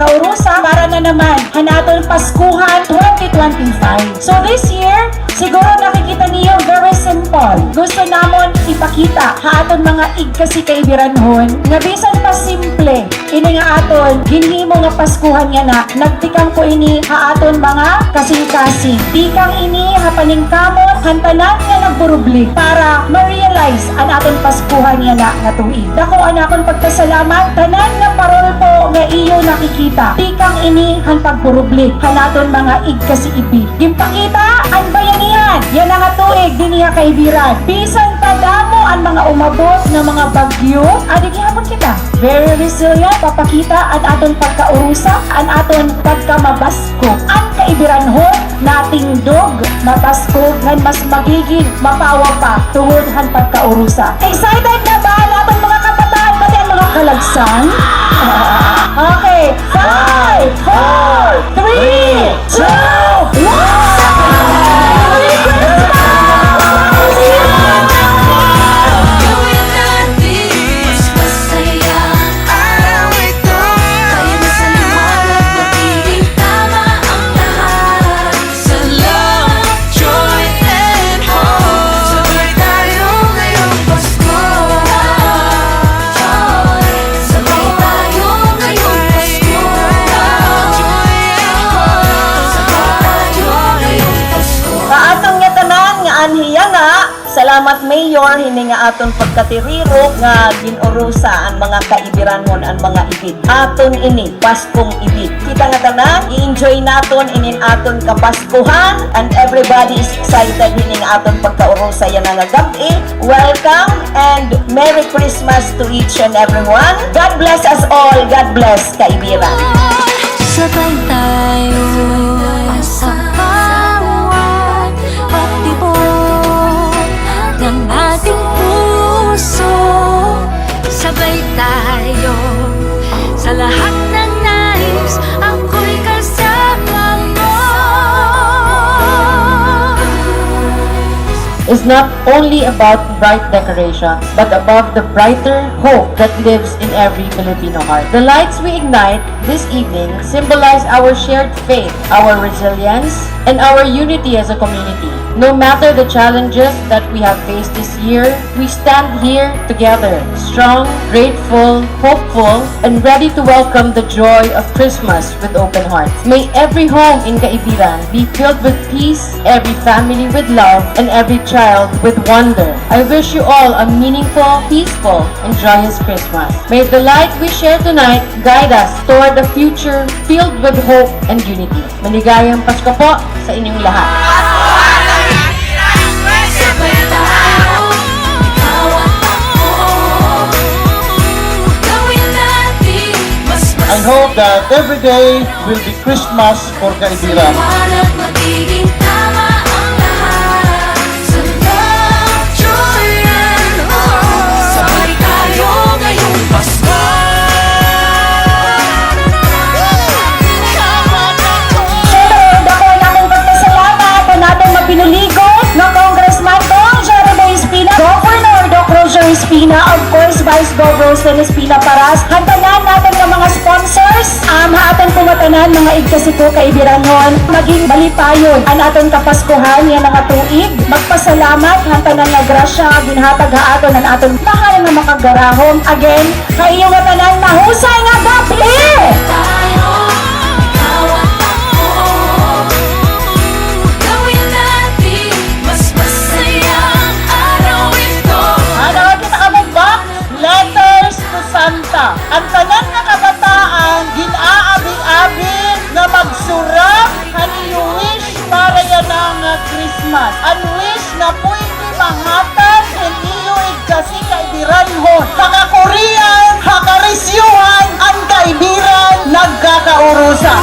pagkaurusa para na naman hanaton Paskuhan 2025. So this year, siguro nakikita niyo very simple. Gusto namon ipakita aton mga igkasi kaibiranhon nga bisan pa simple ini nga aton ginhimo nga Paskuhan nga na nagtikang ko ini aton mga kasing-kasing. Tikang ini hapaningkamot hantanan nga nagburubli para ma-realize ang aton Paskuhan nga na nga tuig. Dako anakon pagpasalamat tanan nga parol po nga iyo nakikita. Tikang ini han pagburubli hanaton mga igkasi ibi. Gimpakita ang bayanihan. Yan ang nga tuig diniya kaibiran. Bisan pa damo ang mga umabot na mga bagyo, adi gihapon kita. Very resilient, papakita ang aton pagkaurusa, ang aton pagkamabasko. Ang kaibiranhon nating dog, mabasko, ngan mas magiging mapawa pa tungod han pagkaurusa. Excited na ba ang aton mga kabataan pati ang mga kalagsan? Okay, 5, 4, 3, 2, 1! Salamat Mayor hini nga aton pagkatiriro nga ginurusa ang mga kaibiranhon ang mga ibig. Aton ini Paskong ibig. Kita nga tanan i-enjoy naton inin aton kapaskuhan and everybody is excited hini nga aton pagkaurusa yan nga gabi. Welcome and Merry Christmas to each and everyone. God bless us all. God bless kaibiran. Sabay tayo sa bawat pagtibok ng ating puso. Sabay tayo sa lahat ng nais, ako'y kasama mo. Is not only about bright decoration, but about the brighter hope that lives in every Filipino heart. The lights we ignite this evening symbolize our shared faith, our resilience, and our unity as a community. No matter the challenges that we have faced this year, we stand here together, strong, grateful, hopeful, and ready to welcome the joy of Christmas with open hearts. May every home in Kaibiran be filled with peace, every family with love, and every child with wonder. I wish you all a meaningful, peaceful, and joyous Christmas. May the light we share tonight guide us toward a future filled with hope and unity. Maligayang Pasko po sa inyong lahat. I hope that every day will be Christmas for Kaibiran. Espina, of course, Vice Governor Espina Paras. Hantanan natin ng mga sponsors. Haatan po matanan mga igkasi ko kaibiranhon. Maging malipayon ang aton kapaskuhan yan nga tuig. Magpasalamat, hantanan nga grasya, ginhatag haaton ang aton mahal na makagarahom. Again, kayo matanan mahusay nga gabi! Santa. Ang tanan nga kabataan ginaabing-abing nga magsurap ang wish para yan ang Christmas. Ang wish na pwede mahatan and iyo igkasi kaibiranhon. Mga Korean, hakarisyuhan, ang kaibiran nagkakaurusa.